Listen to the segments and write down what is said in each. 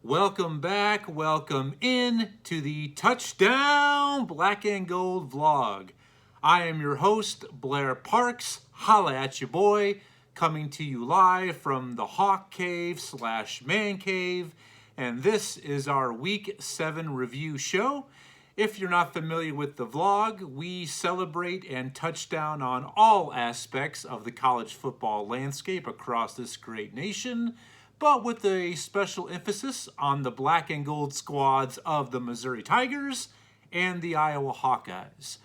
Welcome back, welcome in to the Touchdown Black and Gold vlog. I am your host, Blair Parks. Holla at your boy, coming to you live from the Hawkeyes / Man Cave, and this is our Week 7 review show. If you're not familiar with the vlog, we celebrate and touch down on all aspects of the college football landscape across this great nation, but with a special emphasis on the black and gold squads of the Missouri Tigers and the Iowa Hawkeyes.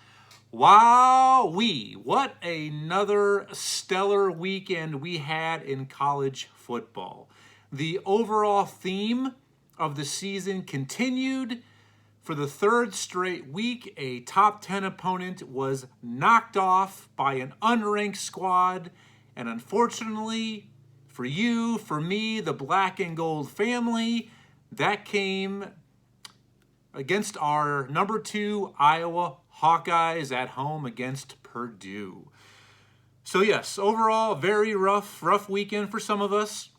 Wowee! What another stellar weekend we had in college football. The overall theme of the season continued. For the third straight week, a top 10 opponent was knocked off by an unranked squad, and unfortunately, for you, for me, the black and gold family, that came against our number 2 Iowa Hawkeyes at home against Purdue. So yes, overall, very rough weekend for some of us.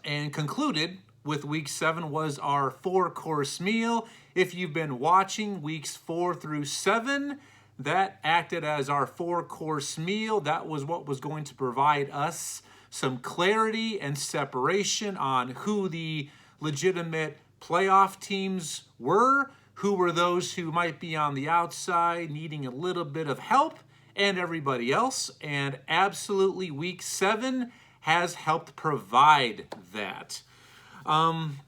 And concluded with Week 7 was our 4-course meal. If you've been watching weeks 4 through 7, that acted as our 4-course meal. That was what was going to provide us some clarity and separation on who the legitimate playoff teams were, who were those who might be on the outside needing a little bit of help, and everybody else. And absolutely Week 7 has helped provide that.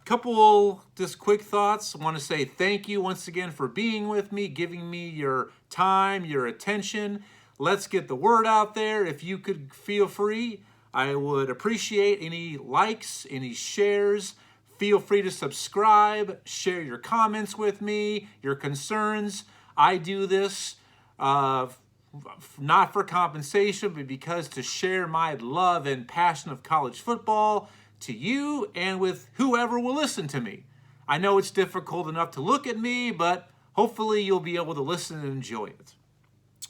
Couple just quick thoughts. I want to say thank you once again for being with me, giving me your time, your attention. Let's get the word out there. If you could feel free, I would appreciate any likes, any shares. Feel free to subscribe, share your comments with me, your concerns. I do this not for compensation, but because to share my love and passion of college football to you and with whoever will listen to me. I know it's difficult enough to look at me, but hopefully you'll be able to listen and enjoy it.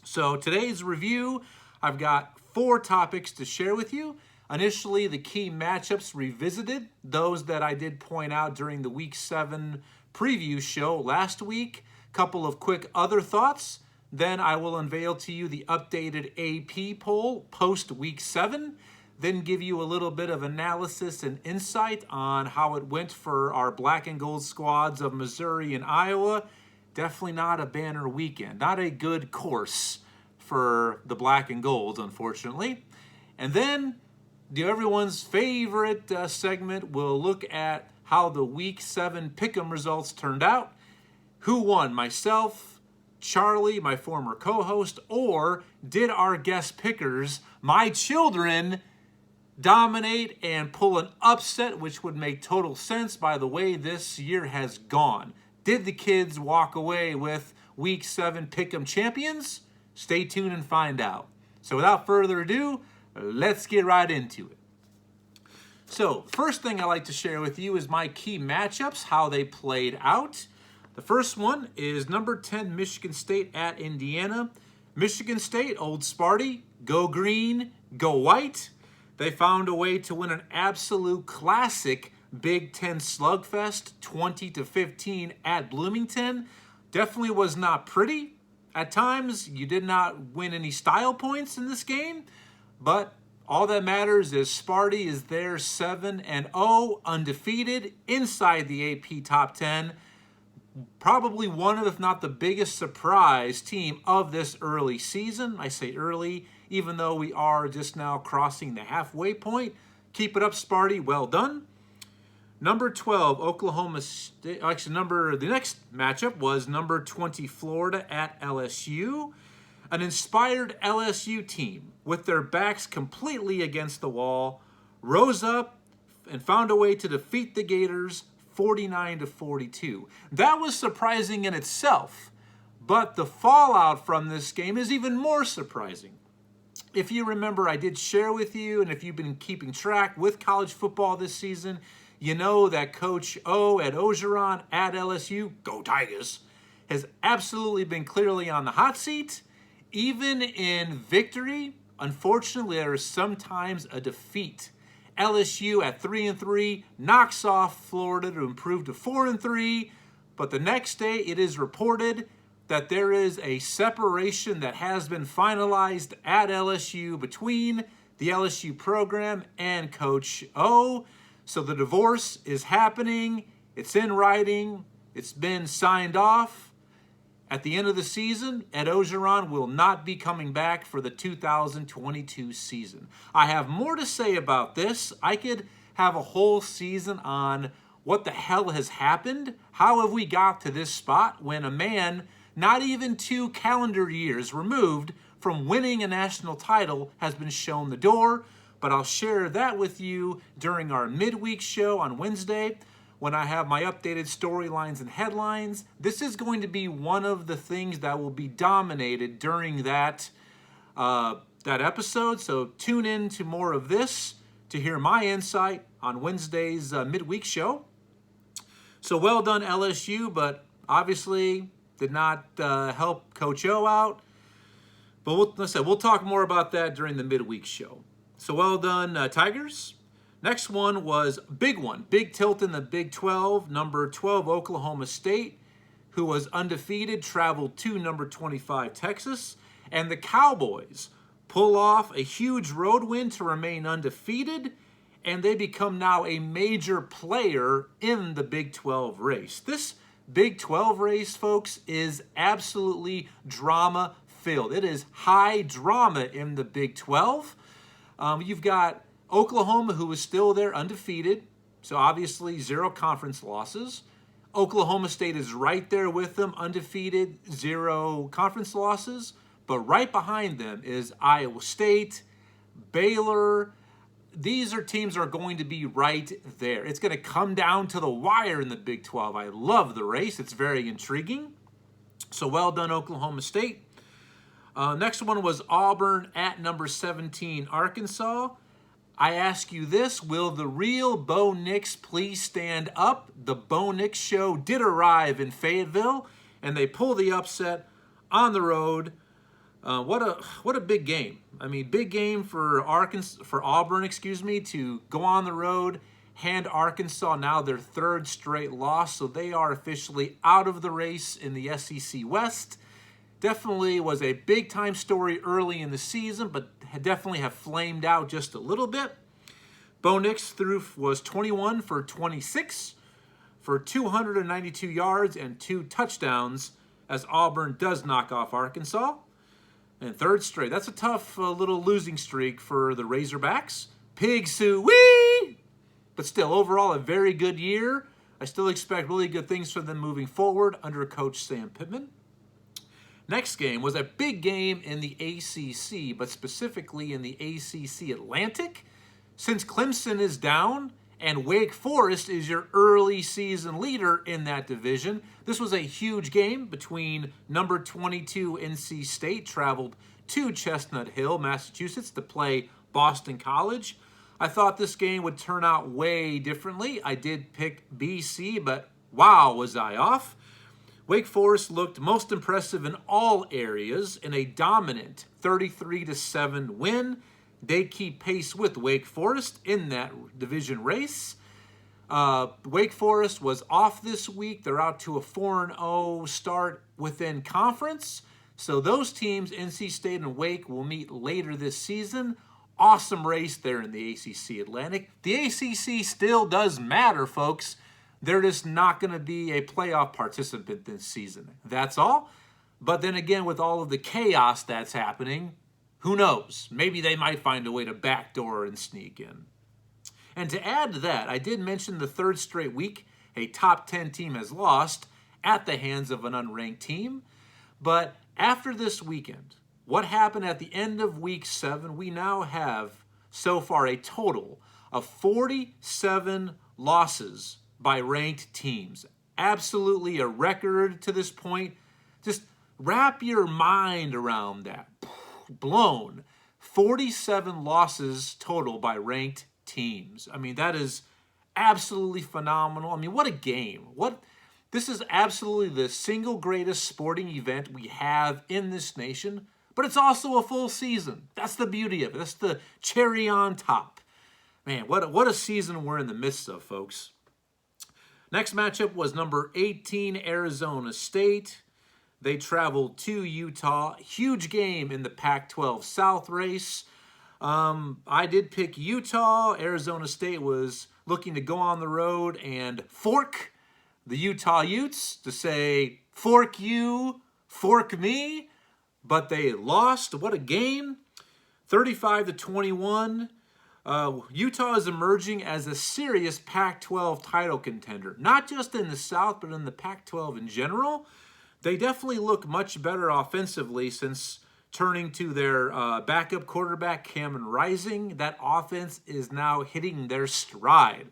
So today's review, I've got 4 topics to share with you. Initially, the key matchups revisited, those that I did point out during the Week 7 preview show last week. Couple of quick other thoughts. Then I will unveil to you the updated AP poll post Week 7. Then give you a little bit of analysis and insight on how it went for our black and gold squads of Missouri and Iowa. Definitely not a banner weekend. Not a good course for the black and gold, unfortunately. And then everyone's favorite segment, we'll look at how the Week 7 pick'em results turned out. Who won, myself, Charlie, my former co-host, or did our guest pickers, my children, dominate and pull an upset, which would make total sense by the way this year has gone? Did the kids walk away with Week 7 pick'em champions? Stay tuned and find out. So without further ado, let's get right into it. So, first thing I like to share with you is my key matchups, how they played out. The first one is number 10 Michigan State at Indiana. Michigan State, Old Sparty, go green, go white. They found a way to win an absolute classic Big Ten slugfest, 20-15 at Bloomington. Definitely was not pretty. At times, you did not win any style points in this game, but all that matters is Sparty is there 7-0, undefeated, inside the AP top 10. Probably one of, if not the biggest surprise team of this early season. I say early, even though we are just now crossing the halfway point. Keep it up, Sparty. Well done. Number 12, Oklahoma State. Actually, the next matchup was number 20, Florida at LSU. An inspired LSU team with their backs completely against the wall rose up and found a way to defeat the Gators 49-42. That was surprising in itself, but the fallout from this game is even more surprising. If you remember, I did share with you, and if you've been keeping track with college football this season, you know that Coach O at Ogeron at LSU, go Tigers, has absolutely been clearly on the hot seat. Even in victory, unfortunately, there is sometimes a defeat. LSU at 3-3 knocks off Florida to improve to 4-3. But the next day, it is reported that there is a separation that has been finalized at LSU between the LSU program and Coach O. So the divorce is happening. It's in writing. It's been signed off. At the end of the season, Ed Orgeron will not be coming back for the 2022 season. I have more to say about this. I could have a whole season on what the hell has happened. How have we got to this spot when a man not even 2 calendar years removed from winning a national title has been shown the door? But I'll share that with you during our midweek show on Wednesday when I have my updated storylines and headlines. This is going to be one of the things that will be dominated during that episode. So tune in to more of this to hear my insight on Wednesday's midweek show. So well done, LSU, but obviously did not help Coach O out. But we'll talk more about that during the midweek show. So well done, Tigers. Next one was big tilt in the Big 12. Number 12, Oklahoma State, who was undefeated, traveled to number 25, Texas. And the Cowboys pull off a huge road win to remain undefeated, and they become now a major player in the Big 12 race. This Big 12 race, folks, is absolutely drama-filled. It is high drama in the Big 12. You've got Oklahoma, who is still there undefeated, so obviously 0 conference losses. Oklahoma State is right there with them, undefeated, 0 conference losses. But right behind them is Iowa State, Baylor. These are teams that are going to be right there. It's going to come down to the wire in the Big 12. I love the race. It's very intriguing. So well done, Oklahoma State. Next one was Auburn at number 17, Arkansas. I ask you this, will the real Bo Nix please stand up? The Bo Nix show did arrive in Fayetteville, and they pull the upset on the road. What a big game. I mean, big game for Auburn, to go on the road, hand Arkansas now their 3rd straight loss, so they are officially out of the race in the SEC West. Definitely was a big-time story early in the season, but definitely have flamed out just a little bit. Bo Nix was 21 for 26 for 292 yards and 2 touchdowns as Auburn does knock off Arkansas. And 3rd straight. That's a tough little losing streak for the Razorbacks. Pig Sue-wee! But still, overall, a very good year. I still expect really good things from them moving forward under Coach Sam Pittman. Next game was a big game in the ACC, but specifically in the ACC Atlantic. Since Clemson is down and Wake Forest is your early season leader in that division, this was a huge game between number 22 NC State, traveled to Chestnut Hill, Massachusetts, to play Boston College. I thought this game would turn out way differently. I did pick BC, but wow, was I off. Wake Forest looked most impressive in all areas in a dominant 33-7 win. They keep pace with Wake Forest in that division race. Wake Forest was off this week. They're out to a 4-0 start within conference. So those teams, NC State and Wake, will meet later this season. Awesome race there in the ACC Atlantic. The ACC still does matter, folks. They're just not going to be a playoff participant this season. That's all. But then again, with all of the chaos that's happening, who knows? Maybe they might find a way to backdoor and sneak in. And to add to that, I did mention the 3rd straight week a top 10 team has lost at the hands of an unranked team. But after this weekend, what happened at the end of week 7, we now have so far a total of 47 losses by ranked teams. Absolutely a record to this point. Just wrap your mind around that. Blown. 47 losses total by ranked teams. I mean, that is absolutely phenomenal. I mean, what a game. This is absolutely the single greatest sporting event we have in this nation, but it's also a full season. That's the beauty of it. That's the cherry on top. Man, what a season we're in the midst of, folks. Next matchup was number 18, Arizona State. They traveled to Utah. Huge game in the Pac-12 South race. I did pick Utah. Arizona State was looking to go on the road and fork the Utah Utes to say, fork you, fork me. But they lost. What a game. 35-21. Utah is emerging as a serious Pac-12 title contender. Not just in the South, but in the Pac-12 in general. They definitely look much better offensively since turning to their backup quarterback, Cameron Rising. That offense is now hitting their stride.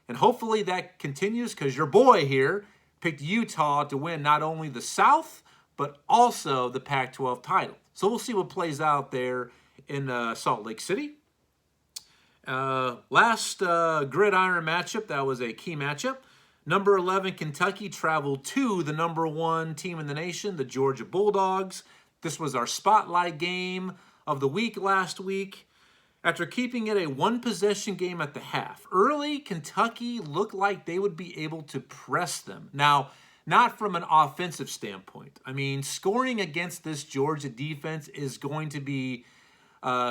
And hopefully that continues because your boy here picked Utah to win not only the South, but also the Pac-12 title. So we'll see what plays out there in Salt Lake City. Last gridiron matchup, that was a key matchup. Number 11, Kentucky traveled to the number 1 team in the nation, the Georgia Bulldogs. This was our spotlight game of the week last week. After keeping it a one-possession game at the half, early Kentucky looked like they would be able to press them. Now, not from an offensive standpoint. I mean, scoring against this Georgia defense is going to be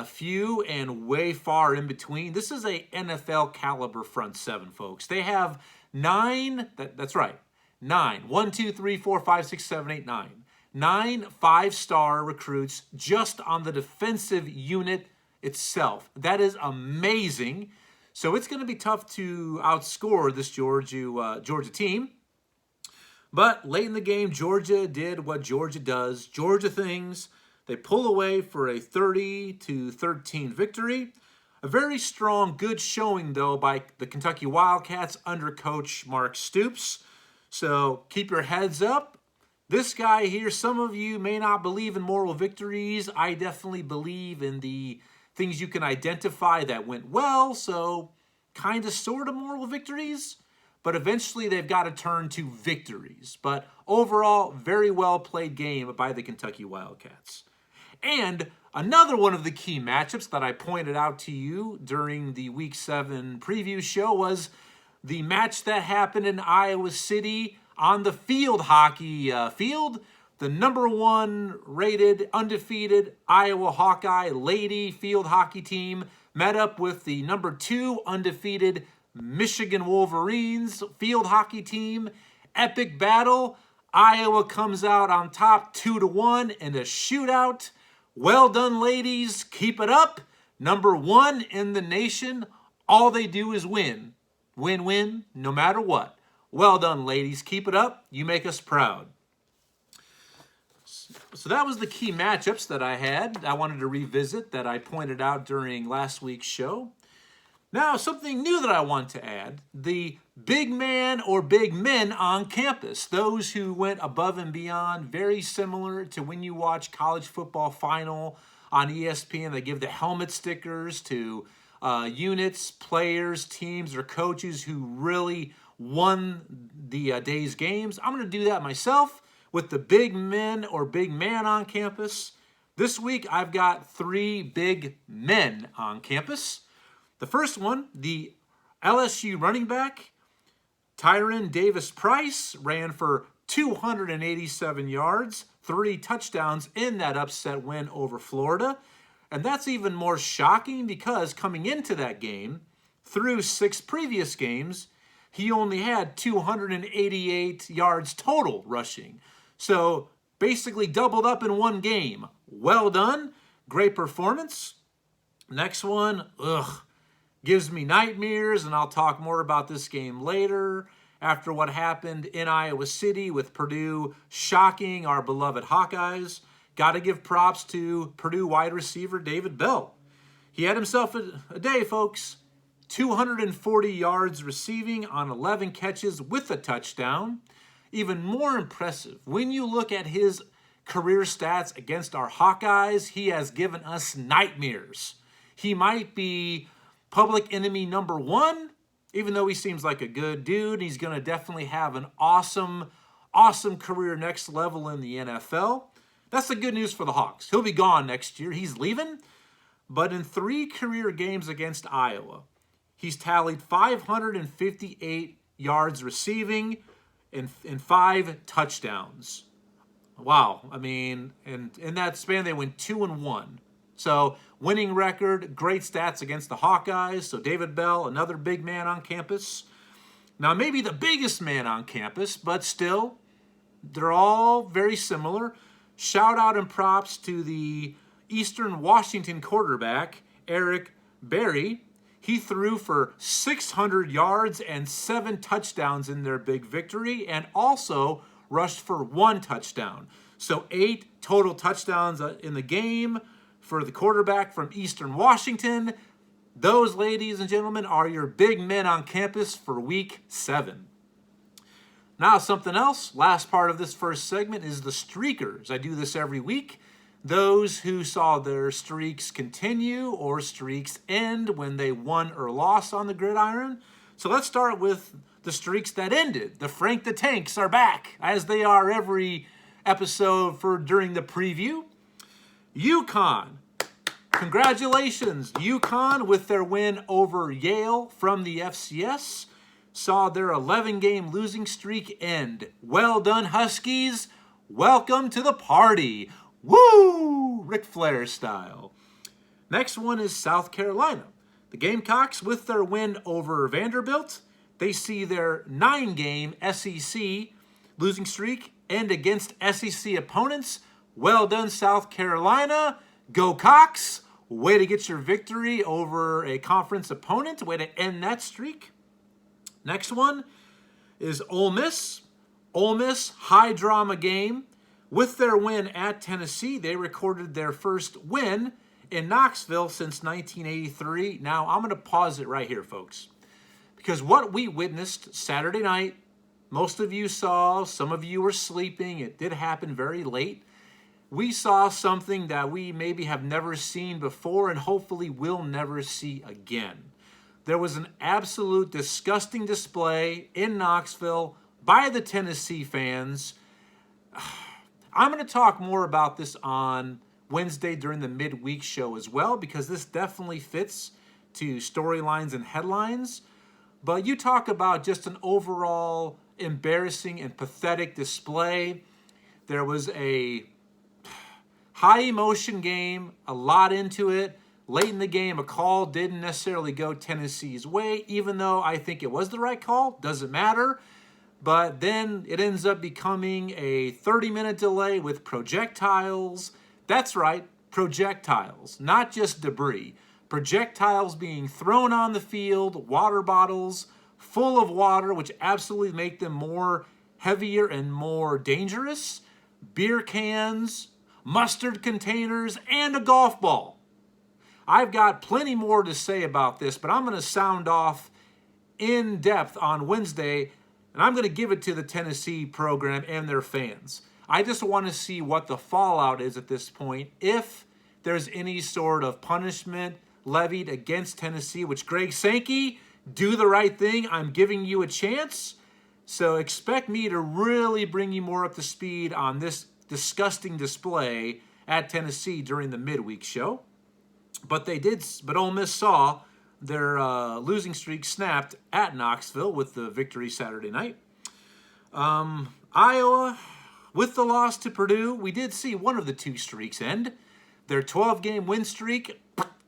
few and way far in between. This is a NFL caliber front seven, folks. They have 9, that's right, 9. 1, 2, 3, 4, 5, 6, 7, 8, 9. 9 5-star recruits just on the defensive unit itself. That is amazing. So it's going to be tough to outscore this Georgia team. But late in the game, Georgia did what Georgia does. Georgia things. They pull away for a 30-13 victory. A very strong, good showing, though, by the Kentucky Wildcats under Coach Mark Stoops. So keep your heads up. This guy here, some of you may not believe in moral victories. I definitely believe in the things you can identify that went well. So kind of sort of moral victories. But eventually they've got to turn to victories. But overall, very well played game by the Kentucky Wildcats. And another one of the key matchups that I pointed out to you during the Week 7 preview show was the match that happened in Iowa City on the field hockey field. The number 1 rated, undefeated Iowa Hawkeye lady field hockey team met up with the number 2 undefeated Michigan Wolverines field hockey team. Epic battle. Iowa comes out on top 2-1 in a shootout. Well done, ladies. Keep it up. Number 1 in the nation. All they do is win. Win-win, no matter what. Well done, ladies. Keep it up. You make us proud. So that was the key matchups that I had. I wanted to revisit that I pointed out during last week's show. Now, something new that I want to add, the big man or big men on campus, those who went above and beyond, very similar to when you watch college football final on ESPN. They give the helmet stickers to units, players, teams, or coaches who really won the day's games. I'm going to do that myself with the big men or big man on campus. This week, I've got 3 big men on campus. The first one, the LSU running back, Tyron Davis-Price, ran for 287 yards, 3 touchdowns in that upset win over Florida. And that's even more shocking because coming into that game, through 6 previous games, he only had 288 yards total rushing. So basically doubled up in one game. Well done. Great performance. Next one, gives me nightmares, and I'll talk more about this game later after what happened in Iowa City with Purdue shocking our beloved Hawkeyes. Got to give props to Purdue wide receiver David Bell. He had himself a day, folks. 240 yards receiving on 11 catches with a touchdown. Even more impressive, when you look at his career stats against our Hawkeyes, he has given us nightmares. He might be public enemy number 1, even though he seems like a good dude. He's going to definitely have an awesome career next level in the NFL. That's the good news for the Hawks. He'll be gone next year. He's leaving. But in 3 career games against Iowa, He's tallied 558 yards receiving and 5 touchdowns. Wow. I mean, and in that span, they went 2-1. So winning record, great stats against the Hawkeyes. So David Bell, another big man on campus. Now, maybe the biggest man on campus, but still, they're all very similar. Shout out and props to the Eastern Washington quarterback, Eric Berry. He threw for 600 yards and 7 touchdowns in their big victory, and also rushed for 1 touchdown. So 8 total touchdowns in the game for the quarterback from Eastern Washington. Those, ladies and gentlemen, are your big men on campus for week 7. Now, something else. Last part of this first segment is the streakers. I do this every week. Those who saw their streaks continue or streaks end when they won or lost on the gridiron. So let's start with the streaks that ended. The Frank the Tanks are back, as they are every episode during the preview. UConn. Congratulations. UConn, with their win over Yale from the FCS, saw their 11-game losing streak end. Well done, Huskies. Welcome to the party. Woo! Ric Flair style. Next one is South Carolina. The Gamecocks, with their win over Vanderbilt, they see their 9-game SEC losing streak end against SEC opponents. Well done, South Carolina. Go Cox. Way to get your victory over a conference opponent. Way to end that streak. Next one is Ole Miss. Ole Miss, high drama game. With their win at Tennessee, they recorded their first win in Knoxville since 1983. Now, I'm going to pause it right here, folks, because what we witnessed Saturday night, most of you saw, some of you were sleeping. It did happen very late. We saw something that we maybe have never seen before and hopefully will never see again. There was an absolute disgusting display in Knoxville by the Tennessee fans. I'm going to talk more about this on Wednesday during the midweek show as well, because this definitely fits to storylines and headlines. But you talk about just an overall embarrassing and pathetic display. There was a high emotion game, a lot into it. Late in the game, a call didn't necessarily go Tennessee's way, even though I think it was the right call. Doesn't matter. But then it ends up becoming a 30-minute delay with projectiles. That's right, projectiles, not just debris. Projectiles being thrown on the field, water bottles full of water, which absolutely make them more heavier and more dangerous, beer cans, mustard containers, and a golf ball. I've got plenty more to say about this, but I'm going to sound off in depth on Wednesday, and I'm going to give it to the Tennessee program and their fans. I just want to see what the fallout is at this point, if there's any sort of punishment levied against Tennessee, which Greg Sankey, do the right thing. I'm giving you a chance. So expect me to really bring you more up to speed on this disgusting display at Tennessee during the midweek show. But Ole Miss saw their losing streak snapped at Knoxville with the victory Saturday night. Iowa, with the loss to Purdue, we did see one of the two streaks end. Their 12-game win streak,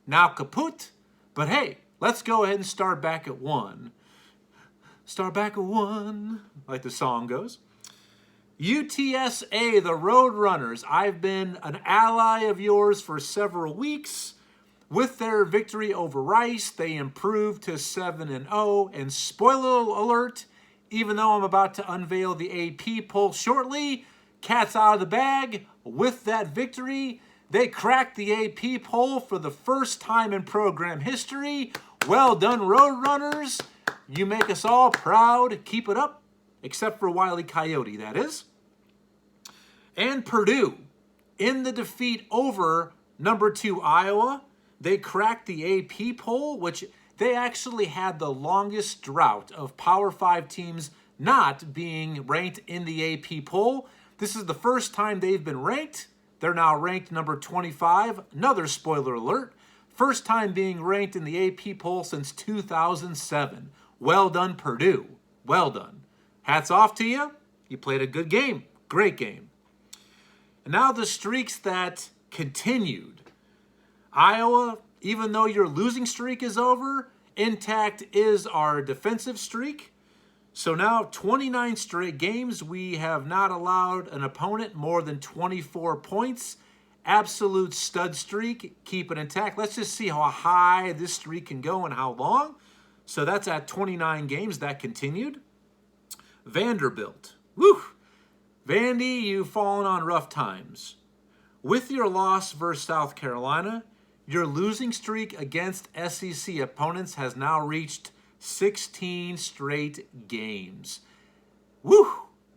now kaput. But hey, let's go ahead and start back at 1. Start back at 1, like the song goes. UTSA, the Roadrunners. I've been an ally of yours for several weeks. With their victory over Rice, they improved to 7-0. And spoiler alert, even though I'm about to unveil the AP poll shortly, cat's out of the bag. With that victory, they cracked the AP poll for the first time in program history. Well done, Roadrunners. You make us all proud. Keep it up. Except for Wile E. Coyote, that is. And Purdue, in the defeat over number 2 Iowa, they cracked the AP poll, which they actually had the longest drought of Power 5 teams not being ranked in the AP poll. This is the first time they've been ranked. They're now ranked number 25. Another spoiler alert. First time being ranked in the AP poll since 2007. Well done, Purdue. Well done. Hats off to you. You played a good game. Great game. And now the streaks that continued. Iowa, even though your losing streak is over, intact is our defensive streak. So now 29 straight games, we have not allowed an opponent more than 24 points. Absolute stud streak. Keep it intact. Let's just see how high this streak can go and how long. So that's at 29 games. That continued. Vanderbilt. Woo! Vandy, you've fallen on rough times. With your loss versus South Carolina, your losing streak against SEC opponents has now reached 16 straight games. Woo!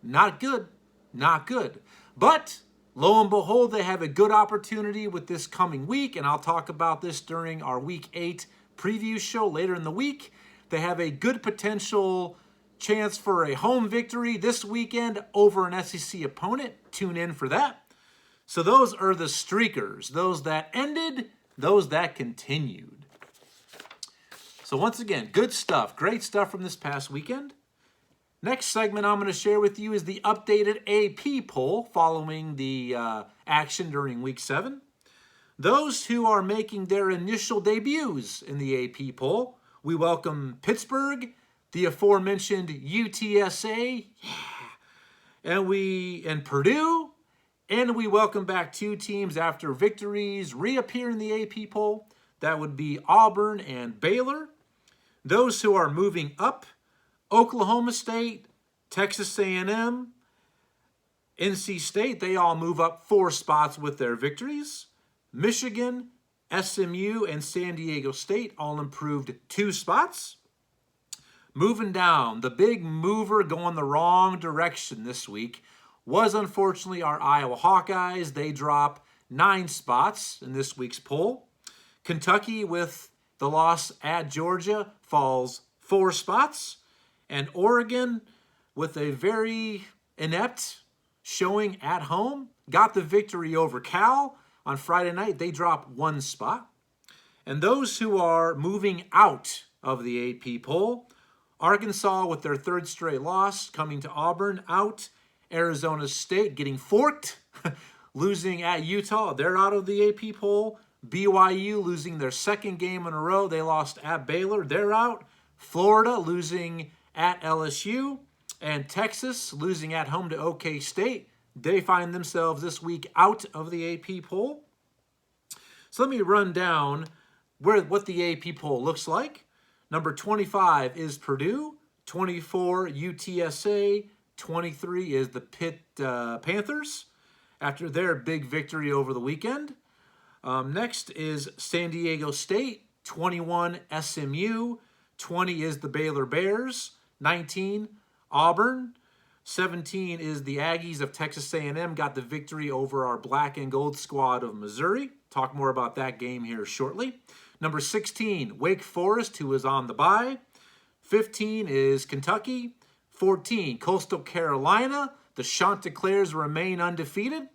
Not good. Not good. But lo and behold, they have a good opportunity with this coming week, and I'll talk about this during our Week 8 preview show later in the week. They have a good potential chance for a home victory this weekend over an SEC opponent. Tune in for that. So those are the streakers, those that ended, those that continued. So once again, good stuff, great stuff from this past weekend. Next segment I'm going to share with you is the updated AP poll following the action during Week 7. Those who are making their initial debuts in the AP poll, we welcome Pittsburgh, the aforementioned UTSA, and Purdue, and we welcome back two teams after victories reappear in the AP poll. That would be Auburn and Baylor. Those who are moving up, Oklahoma State, Texas A&M, NC State, they all move up 4 spots with their victories. Michigan, SMU, and San Diego State all improved 2 spots. Moving down, the big mover going the wrong direction this week was unfortunately our Iowa Hawkeyes. They drop 9 spots in this week's poll. Kentucky, with the loss at Georgia, falls 4 spots. And Oregon, with a very inept showing at home, got the victory over Cal on Friday night. They drop 1 spot. And those who are moving out of the AP poll, Arkansas with their 3rd straight loss, coming to Auburn, out. Arizona State getting forked, losing at Utah. They're out of the AP poll. BYU losing their 2nd game in a row. They lost at Baylor. They're out. Florida losing at LSU. And Texas losing at home to OK State. They find themselves this week out of the AP poll. So let me run down what the AP poll looks like. Number 25 is Purdue, 24 UTSA, 23 is the Pitt Panthers after their big victory over the weekend. Next is San Diego State, 21 SMU, 20 is the Baylor Bears, 19 Auburn, 17 is the Aggies of Texas A&M, got the victory over our black and gold squad of Missouri. Talk more about that game here shortly. Number 16, Wake Forest, who is on the bye. 15 is Kentucky. 14, Coastal Carolina. The Chanticleers remain undefeated.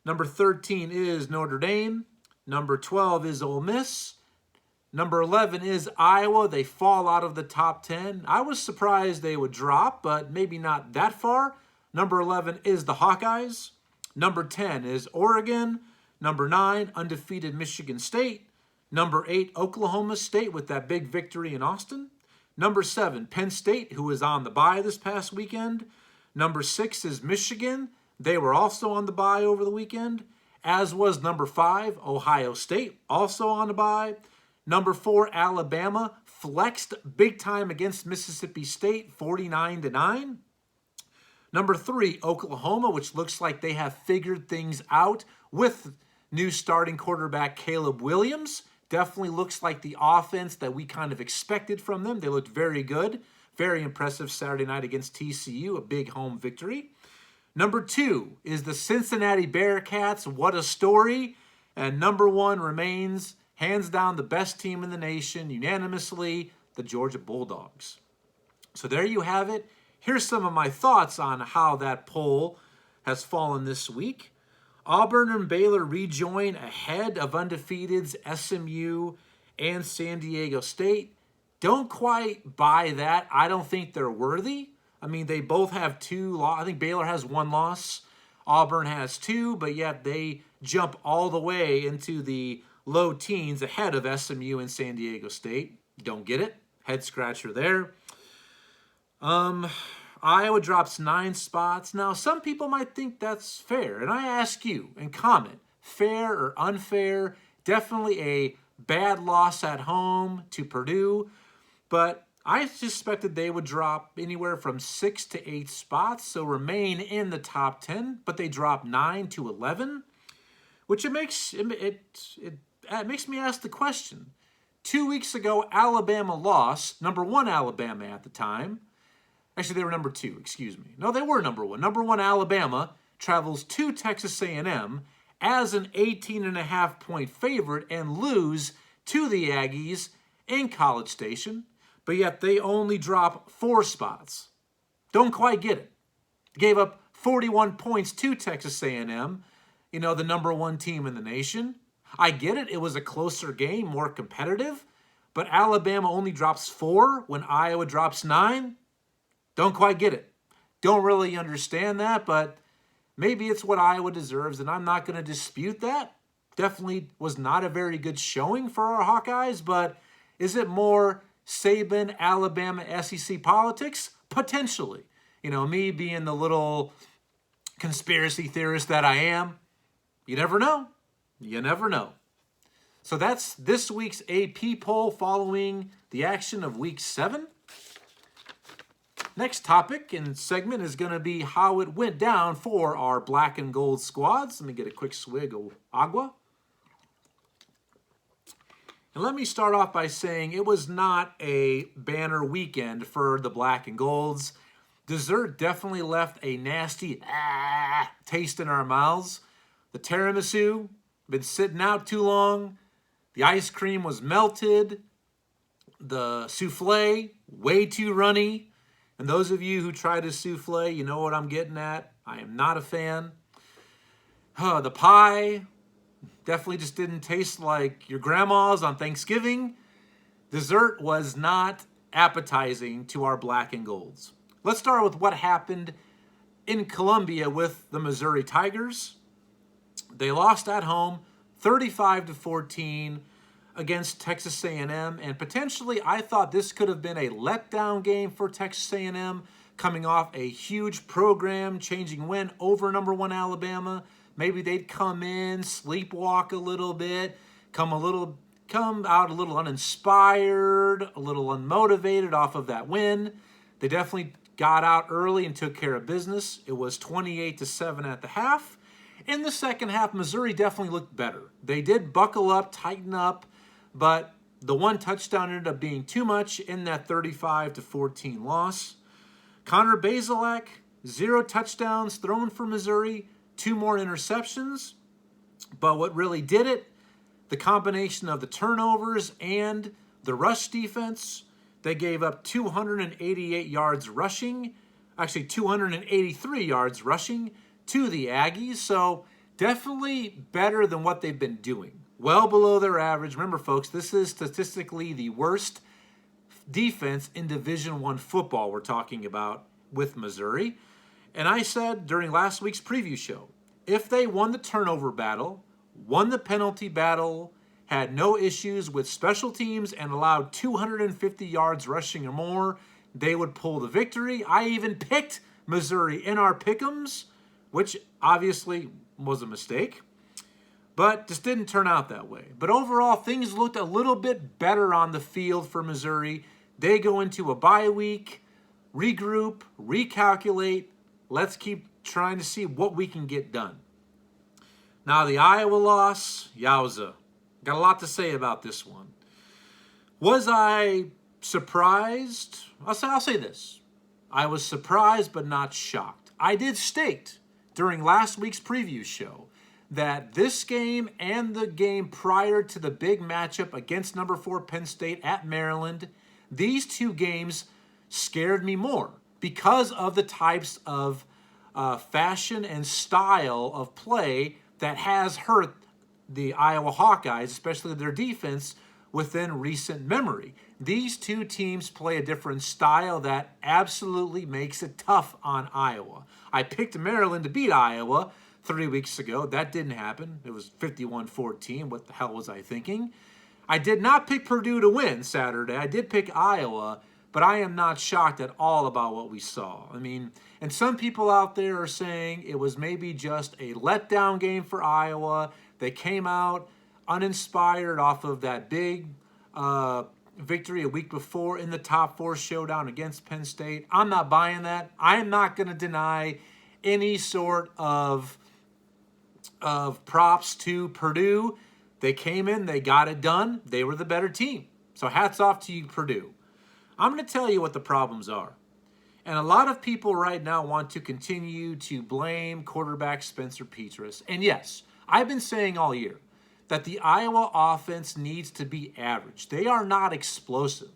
Number 13 is Notre Dame. Number 12 is Ole Miss. Number 11 is Iowa. They fall out of the top 10. I was surprised they would drop, but maybe not that far. Number 11 is the Hawkeyes. Number 10 is Oregon. Number 9, undefeated Michigan State. Number 8, Oklahoma State with that big victory in Austin. Number 7, Penn State, who was on the bye this past weekend. Number 6 is Michigan. They were also on the bye over the weekend, as was number 5, Ohio State, also on the bye. Number 4, Alabama, flexed big time against Mississippi State, 49-9. Number 3, Oklahoma, which looks like they have figured things out with new starting quarterback Caleb Williams. Definitely looks like the offense that we kind of expected from them. They looked very good. Very impressive Saturday night against TCU, a big home victory. Number 2 is the Cincinnati Bearcats. What a story. And number 1 remains, hands down, the best team in the nation, unanimously, the Georgia Bulldogs. So there you have it. Here's some of my thoughts on how that poll has fallen this week. Auburn and Baylor rejoin ahead of undefeateds SMU and San Diego State. Don't quite buy that. I don't think they're worthy. I mean, they both have 2 losses. I think Baylor has 1 loss. Auburn has 2, but yet they jump all the way into the low teens ahead of SMU and San Diego State. Don't get it. Head scratcher there. Iowa drops 9 spots. Now, some people might think that's fair, and I ask you in comment, fair or unfair? Definitely a bad loss at home to Purdue, but I suspected they would drop anywhere from 6 to 8 spots, so remain in the top 10, but they drop 9 to 11, which it makes me ask the question. 2 weeks ago, Alabama lost, number 1 Alabama at the time. Actually, they were number 2, excuse me. No, they were number 1. Number 1 Alabama travels to Texas A&M as an 18.5-point favorite and lose to the Aggies in College Station, but yet they only drop 4 spots. Don't quite get it. Gave up 41 points to Texas A&M, the number 1 team in the nation. I get it. It was a closer game, more competitive, but Alabama only drops 4 when Iowa drops 9. Don't quite get it. Don't really understand that, but maybe it's what Iowa deserves, and I'm not going to dispute that. Definitely was not a very good showing for our Hawkeyes, but is it more Saban, Alabama, SEC politics? Potentially. Me being the little conspiracy theorist that I am, you never know. You never know. So that's this week's AP poll following the action of Week 7. Next topic and segment is going to be how it went down for our black and gold squads. Let me get a quick swig of agua. And let me start off by saying it was not a banner weekend for the black and golds. Dessert definitely left a nasty taste in our mouths. The tiramisu, been sitting out too long. The ice cream was melted. The souffle, way too runny. And those of you who tried a souffle, you know what I'm getting at. I am not a fan. The pie definitely just didn't taste like your grandma's on Thanksgiving. Dessert was not appetizing to our black and golds. Let's start with what happened in Columbia with the Missouri Tigers. They lost at home 35-14 against Texas A&M, and potentially I thought this could have been a letdown game for Texas A&M, coming off a huge program-changing win over number 1 Alabama. Maybe they'd come in, sleepwalk a little bit, come out a little uninspired, a little unmotivated off of that win. They definitely got out early and took care of business. It was 28-7 at the half. In the second half, Missouri definitely looked better. They did buckle up, tighten up, but the 1 touchdown ended up being too much in that 35-14 loss. Connor Bazelak, 0 touchdowns thrown for Missouri, 2 more interceptions. But what really did it, the combination of the turnovers and the rush defense, they gave up 288 yards rushing, actually 283 yards rushing to the Aggies. So definitely better than what they've been doing. Well below their average. Remember, folks, this is statistically the worst defense in Division I football we're talking about with Missouri. And I said during last week's preview show, if they won the turnover battle, won the penalty battle, had no issues with special teams, and allowed 250 yards rushing or more, they would pull the victory. I even picked Missouri in our pick'ems, which obviously was a mistake, but just didn't turn out that way. But overall, things looked a little bit better on the field for Missouri. They go into a bye week, regroup, recalculate. Let's keep trying to see what we can get done. Now, the Iowa loss, yowza. Got a lot to say about this one. Was I surprised? I'll say this. I was surprised but not shocked. I did state during last week's preview show that this game and the game prior to the big matchup against number 4 Penn State at Maryland, these 2 games scared me more because of the types of fashion and style of play that has hurt the Iowa Hawkeyes, especially their defense, within recent memory. These two teams play a different style that absolutely makes it tough on Iowa. I picked Maryland to beat Iowa 3 weeks ago. That didn't happen. It was 51-14. What the hell was I thinking? I did not pick Purdue to win Saturday. I did pick Iowa, but I am not shocked at all about what we saw. I mean, and some people out there are saying it was maybe just a letdown game for Iowa. They came out uninspired off of that big victory a week before in the top 4 showdown against Penn State. I'm not buying that. I am not going to deny any sort of props to Purdue. They came in, they got it done. They were the better team. So hats off to you, Purdue. I'm going to tell you what the problems are. And a lot of people right now want to continue to blame quarterback Spencer Petras. And yes, I've been saying all year that the Iowa offense needs to be average. They are not explosive.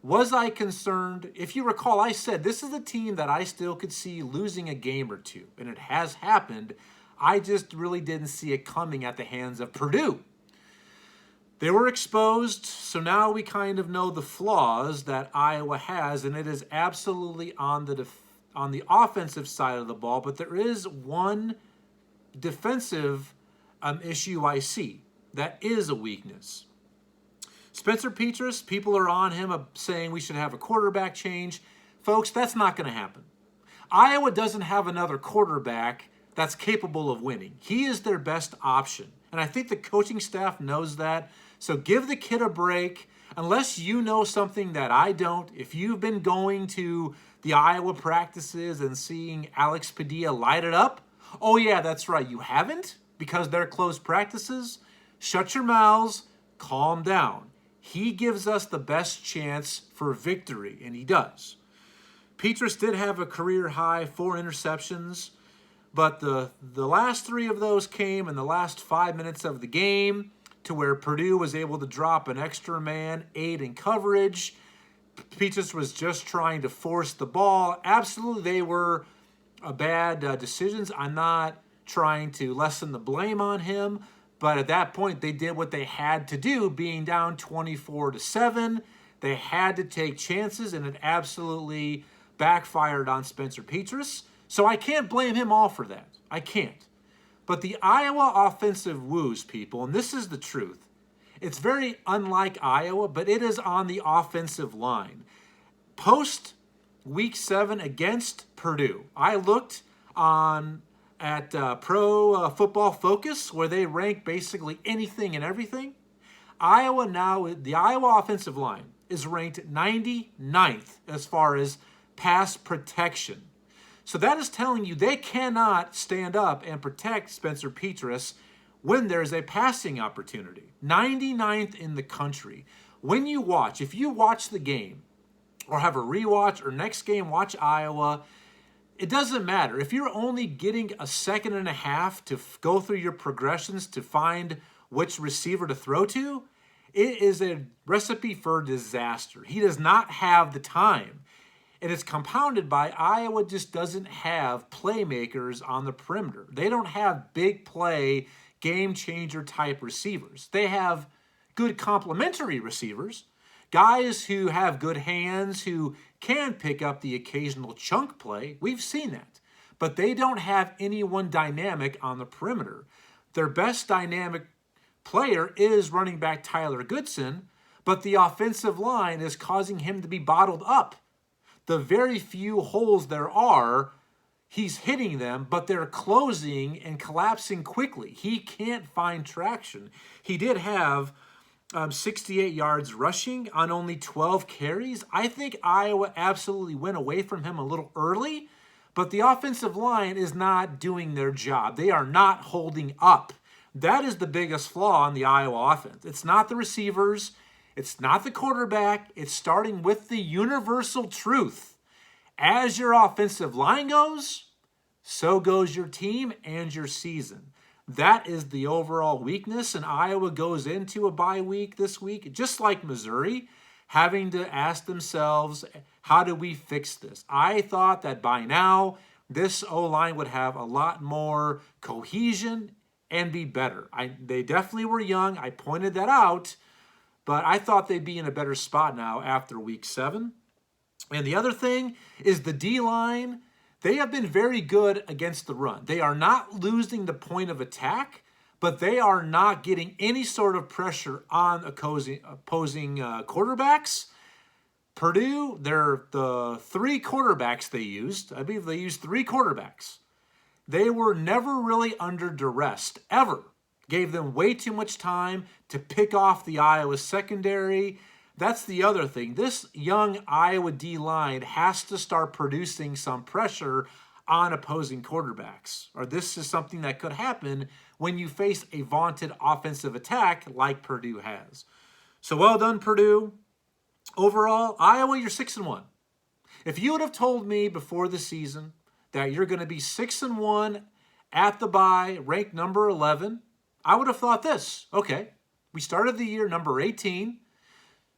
Was I concerned? If you recall, I said this is a team that I still could see losing a game or two, and it has happened. I just really didn't see it coming at the hands of Purdue. They were exposed, so now we kind of know the flaws that Iowa has, and it is absolutely on the offensive side of the ball, but there is one defensive issue I see that is a weakness. Spencer Petras, people are on him saying we should have a quarterback change. Folks, that's not going to happen. Iowa doesn't have another quarterback that's capable of winning. He is their best option, and I think the coaching staff knows that. So give the kid a break. Unless you know something that I don't, if you've been going to the Iowa practices and seeing Alex Padilla light it up, oh yeah, that's right, you haven't? Because they're closed practices? Shut your mouths, calm down. He gives us the best chance for victory, and he does. Petras did have a career-high 4 interceptions, but the last 3 of those came in the last 5 minutes of the game to where Purdue was able to drop an extra man, 8 in coverage. Petras was just trying to force the ball. Absolutely, they were bad decisions. I'm not trying to lessen the blame on him, but at that point, they did what they had to do, being down 24-7. They had to take chances, and it absolutely backfired on Spencer Petras. So I can't blame him all for that. I can't. But the Iowa offensive woes, people, and this is the truth, it's very unlike Iowa, but it is on the offensive line. Post Week 7 against Purdue, I looked at Pro Football Focus, where they rank basically anything and everything. The Iowa offensive line is ranked 99th as far as pass protection. So that is telling you they cannot stand up and protect Spencer Petras when there's a passing opportunity. 99th in the country. If you watch the game or have a rewatch or next game, watch Iowa, it doesn't matter. If you're only getting a second and a half to go through your progressions to find which receiver to throw to, it is a recipe for disaster. He does not have the time. And it's compounded by Iowa just doesn't have playmakers on the perimeter. They don't have big play, game-changer type receivers. They have good complementary receivers, guys who have good hands, who can pick up the occasional chunk play. We've seen that. But they don't have anyone dynamic on the perimeter. Their best dynamic player is running back Tyler Goodson, but the offensive line is causing him to be bottled up. The very few holes there are, he's hitting them, but they're closing and collapsing quickly. He can't find traction. He did have 68 yards rushing on only 12 carries. I think Iowa absolutely went away from him a little early, but the offensive line is not doing their job. They are not holding up. That is the biggest flaw in the Iowa offense. It's not the receivers. It's not the quarterback. It's starting with the universal truth. As your offensive line goes, so goes your team and your season. That is the overall weakness, and Iowa goes into a bye week this week, just like Missouri, having to ask themselves, how do we fix this? I thought that by now, this O-line would have a lot more cohesion and be better. They definitely were young. I pointed that out, but I thought they'd be in a better spot now after week 7. And the other thing is the D-line. They have been very good against the run. They are not losing the point of attack, but they are not getting any sort of pressure on opposing quarterbacks. Purdue, they're the 3 quarterbacks they used. I believe they used 3 quarterbacks. They were never really under duress, ever. Gave them way too much time to pick off the Iowa secondary. That's the other thing. This young Iowa D-line has to start producing some pressure on opposing quarterbacks, or this is something that could happen when you face a vaunted offensive attack like Purdue has. So well done, Purdue. Overall, Iowa, you're 6-1. If you would have told me before the season that you're going to be 6-1 at the bye, ranked number 11, I would have thought this. Okay, we started the year number 18.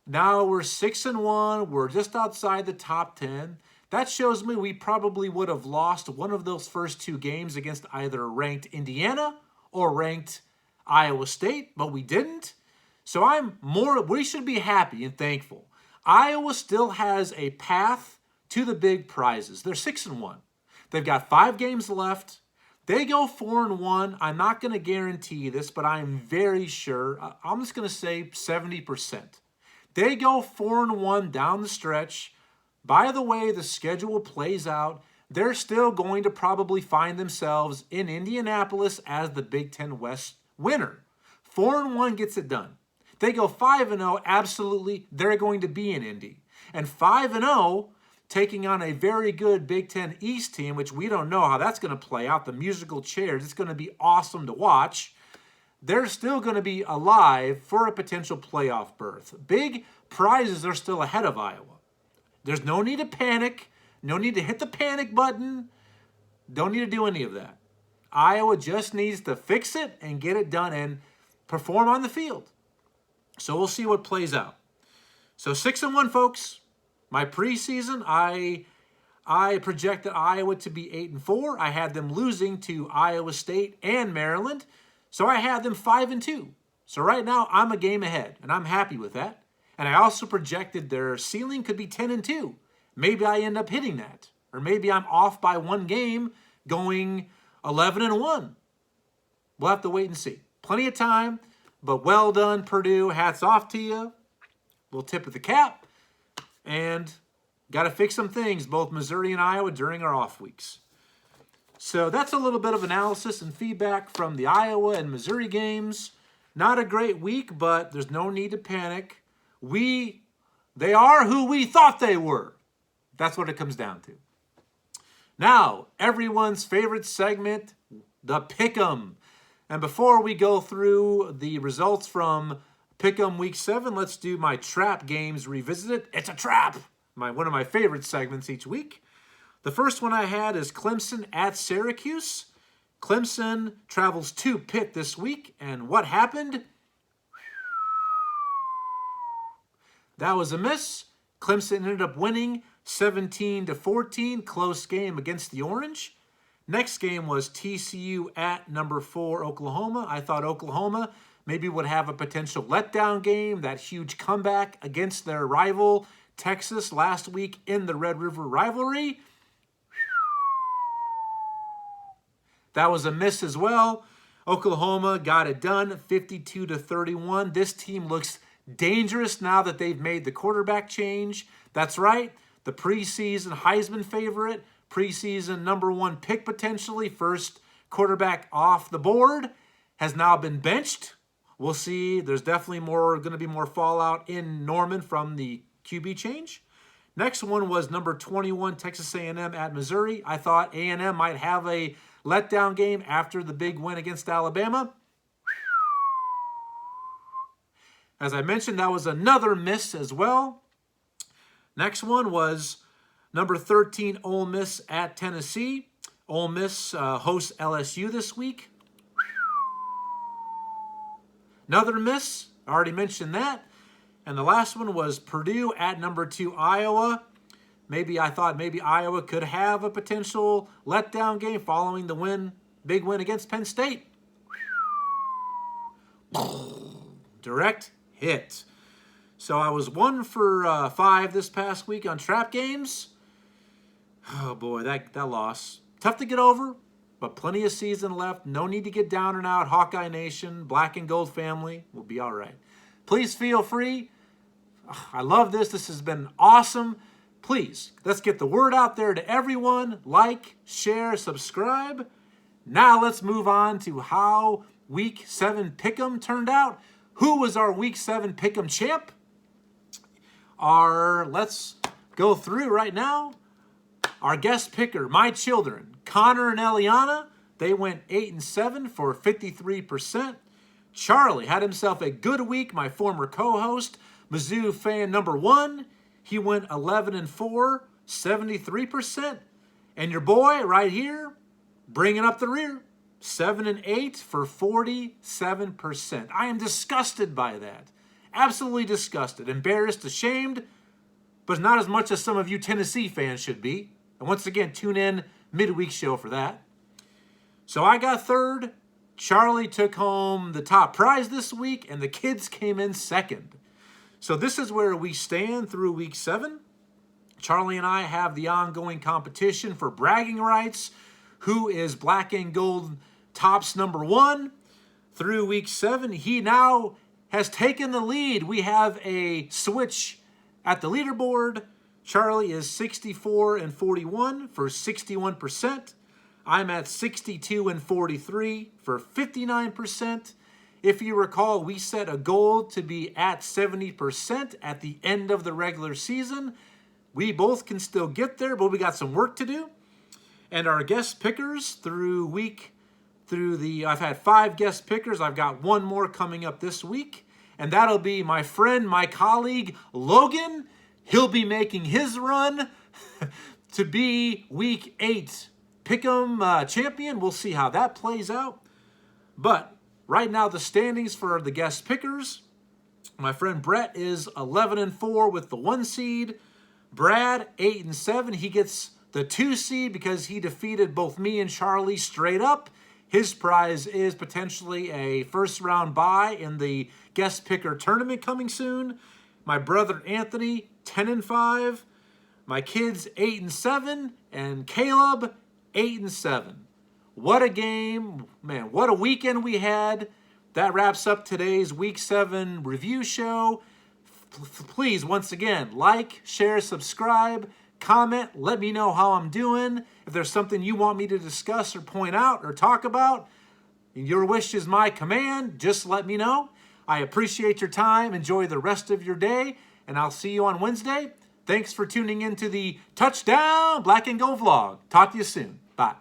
Now we're 6-1. We're just outside the top 10. That shows me we probably would have lost one of those first 2 games against either ranked Indiana or ranked Iowa State, but we didn't. So we should be happy and thankful. Iowa still has a path to the big prizes. They're 6-1. They've got 5 games left. They go 4-1. I'm not going to guarantee this, but I'm very sure. I'm just going to say 70%. They go 4-1 down the stretch. By the way the schedule plays out, they're still going to probably find themselves in Indianapolis as the Big Ten West winner. 4-1 gets it done. They go 5-0, absolutely, they're going to be in Indy. And 5-0, taking on a very good Big Ten East team, which we don't know how that's going to play out, the musical chairs, it's going to be awesome to watch. They're still going to be alive for a potential playoff berth. Big prizes are still ahead of Iowa. There's no need to panic, no need to hit the panic button, don't need to do any of that. Iowa just needs to fix it and get it done and perform on the field. So we'll see what plays out. So 6-1, folks. My preseason, I projected Iowa to be 8-4. I had them losing to Iowa State and Maryland. So I had them 5-2. So right now I'm a game ahead, and I'm happy with that. And I also projected their ceiling could be 10-2. Maybe I end up hitting that. Or maybe I'm off by 1 game going 11-1. We'll have to wait and see. Plenty of time, but well done, Purdue. Hats off to you. Little tip of the cap. And got to fix some things, both Missouri and Iowa, during our off weeks. So that's a little bit of analysis and feedback from the Iowa and Missouri games. Not a great week, but there's no need to panic. They are who we thought they were. That's what it comes down to. Now, everyone's favorite segment, the Pick'em. And before we go through the results from Pick'em Week 7, let's do my trap games revisited. It's a trap! One of my favorite segments each week. The first one I had is Clemson at Syracuse. Clemson travels to Pitt this week, and what happened? That was a miss. Clemson ended up winning 17-14, close game against the Orange. Next game was TCU at number 4 Oklahoma. I thought Oklahoma maybe would have a potential letdown game, that huge comeback against their rival Texas last week in the Red River rivalry. That was a miss as well. Oklahoma got it done, 52-31. This team looks dangerous now that they've made the quarterback change. That's right, the preseason Heisman favorite, preseason number 1 pick potentially, first quarterback off the board, has now been benched. We'll see. There's definitely going to be more fallout in Norman from the QB change. Next one was number 21 Texas A&M at Missouri. I thought A&M might have a letdown game after the big win against Alabama. As I mentioned, that was another miss as well. Next one was number 13 Ole Miss at Tennessee. Ole Miss hosts LSU this week. Another miss. I already mentioned that. And the last one was Purdue at number 2 Iowa. I thought maybe Iowa could have a potential letdown game following the big win against Penn State. Direct hit. So I was 1 for 5 this past week on trap games. Oh boy, that loss. Tough to get over, but plenty of season left. No need to get down and out. Hawkeye Nation, black and gold family, we'll be all right. Please feel free. I love this. This has been awesome. Please, let's get the word out there to everyone. Like, share, subscribe. Now let's move on to how Week 7 Pick'em turned out. Who was our Week 7 Pick'em champ? Let's go through right now. Our guest picker, my children, Connor and Eliana, they went 8-7 for 53%. Charlie had himself a good week, my former co-host, Mizzou fan number 1. He went 11-4, 73%. And your boy right here, bringing up the rear, 7-8 for 47%. I am disgusted by that. Absolutely disgusted, embarrassed, ashamed, but not as much as some of you Tennessee fans should be. And once again, tune in midweek show for that. So I got third. Charlie took home the top prize this week, and the kids came in second. So this is where we stand through Week 7. Charlie and I have the ongoing competition for bragging rights. Who is black and gold tops number 1? Through Week 7, he now has taken the lead. We have a switch at the leaderboard. Charlie is 64-41 for 61%. I'm at 62-43 for 59%. If you recall, we set a goal to be at 70% at the end of the regular season. We both can still get there, but we got some work to do. And our guest pickers I've had 5 guest pickers. I've got 1 more coming up this week. And that'll be my friend, my colleague, Logan. He'll be making his run to be Week 8 Pick'em champion. We'll see how that plays out. But right now, the standings for the guest pickers. My friend Brett is 11-4 with the 1 seed. Brad, 8-7. He gets the 2 seed because he defeated both me and Charlie straight up. His prize is potentially a first-round bye in the guest picker tournament coming soon. My brother Anthony, 10-5. My kids, 8-7. And Caleb, 8-7. What a game. Man, what a weekend we had. That wraps up today's Week 7 review show. Please, once again, like, share, subscribe, comment. Let me know how I'm doing. If there's something you want me to discuss or point out or talk about, your wish is my command. Just let me know. I appreciate your time. Enjoy the rest of your day, and I'll see you on Wednesday. Thanks for tuning in to the Touchdown Black and Gold vlog. Talk to you soon. Bye.